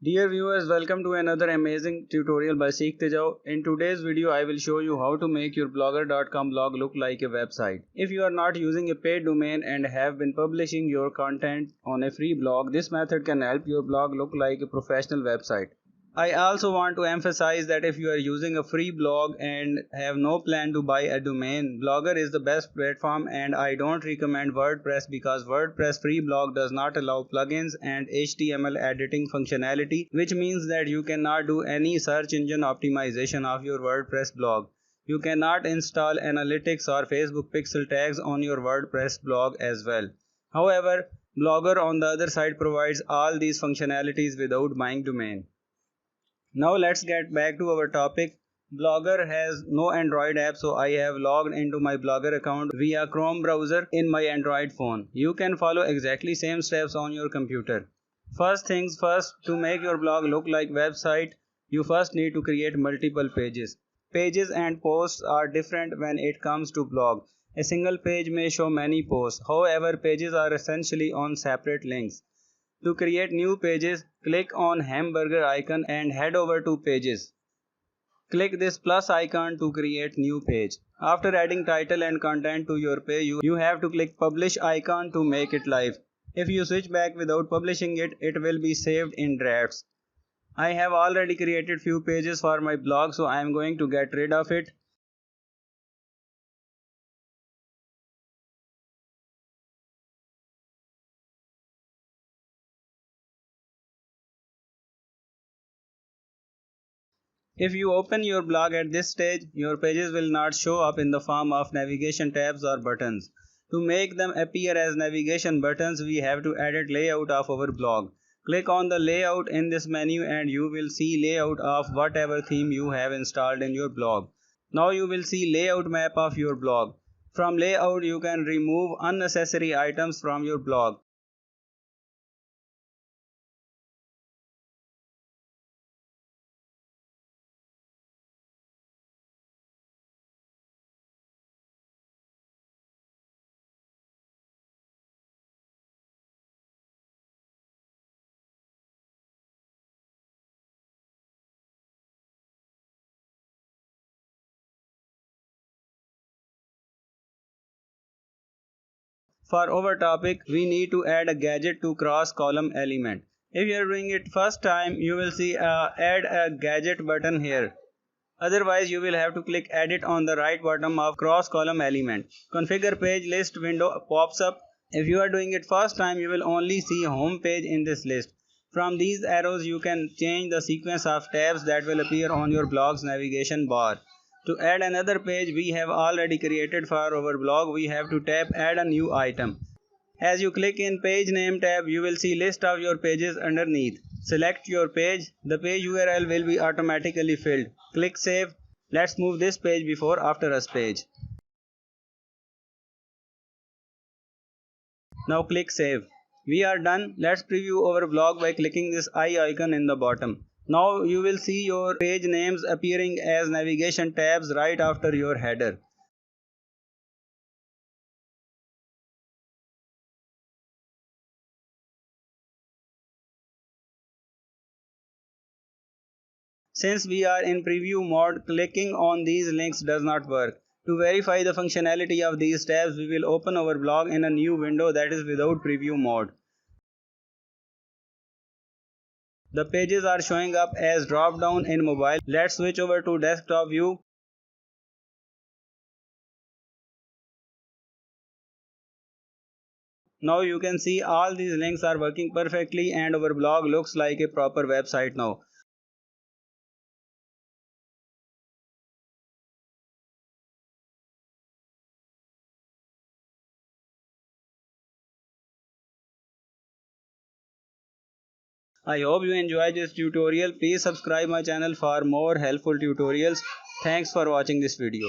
Dear viewers, welcome to another amazing tutorial by Seekhty. In today's video, I will show you how to make your blogger.com blog look like a website. If you are not using a paid domain and have been publishing your content on a free blog, this method can help your blog look like a professional website. I also want to emphasize that if you are using a free blog and have no plan to buy a domain, Blogger is the best platform, and I don't recommend WordPress because WordPress free blog does not allow plugins and HTML editing functionality, which means that you cannot do any search engine optimization of your WordPress blog. You cannot install analytics or Facebook pixel tags on your WordPress blog as well. However, Blogger on the other side provides all these functionalities without buying domain. Now let's get back to our topic. Blogger has no Android app, so I have logged into my Blogger account via Chrome browser in my Android phone. You can follow exactly same steps on your computer. First things first, to make your blog look like website, you first need to create multiple pages. Pages and posts are different when it comes to blog. A single page may show many posts. However, pages are essentially on separate links. To create new pages, click on hamburger icon and head over to pages. Click this plus icon to create new page. After adding title and content to your page, you have to click publish icon to make it live. If you switch back without publishing it, it will be saved in drafts. I have already created few pages for my blog, so I am going to get rid of it. If you open your blog at this stage, your pages will not show up in the form of navigation tabs or buttons. To make them appear as navigation buttons, we have to edit layout of our blog. Click on the layout in this menu and you will see layout of whatever theme you have installed in your blog. Now you will see layout map of your blog. From layout you can remove unnecessary items from your blog. For our topic, we need to add a gadget to cross column element. If you are doing it first time, you will see add a gadget button here. Otherwise, you will have to click edit on the right bottom of cross column element. Configure page list window pops up. If you are doing it first time, you will only see home page in this list. From these arrows, you can change the sequence of tabs that will appear on your blog's navigation bar. To add another page we have already created for our blog, we have to tap add a new item. As you click in page name tab, you will see list of your pages underneath. Select your page. The page URL will be automatically filled. Click save. Let's move this page before after us page. Now click save. We are done. Let's preview our blog by clicking this eye icon in the bottom. Now you will see your page names appearing as navigation tabs right after your header. Since we are in preview mode, clicking on these links does not work. To verify the functionality of these tabs, we will open our blog in a new window that is without preview mode. The pages are showing up as drop down in mobile. Let's switch over to desktop view. Now you can see all these links are working perfectly and our blog looks like a proper website now. I hope you enjoyed this tutorial. Please subscribe my channel for more helpful tutorials. Thanks for watching this video.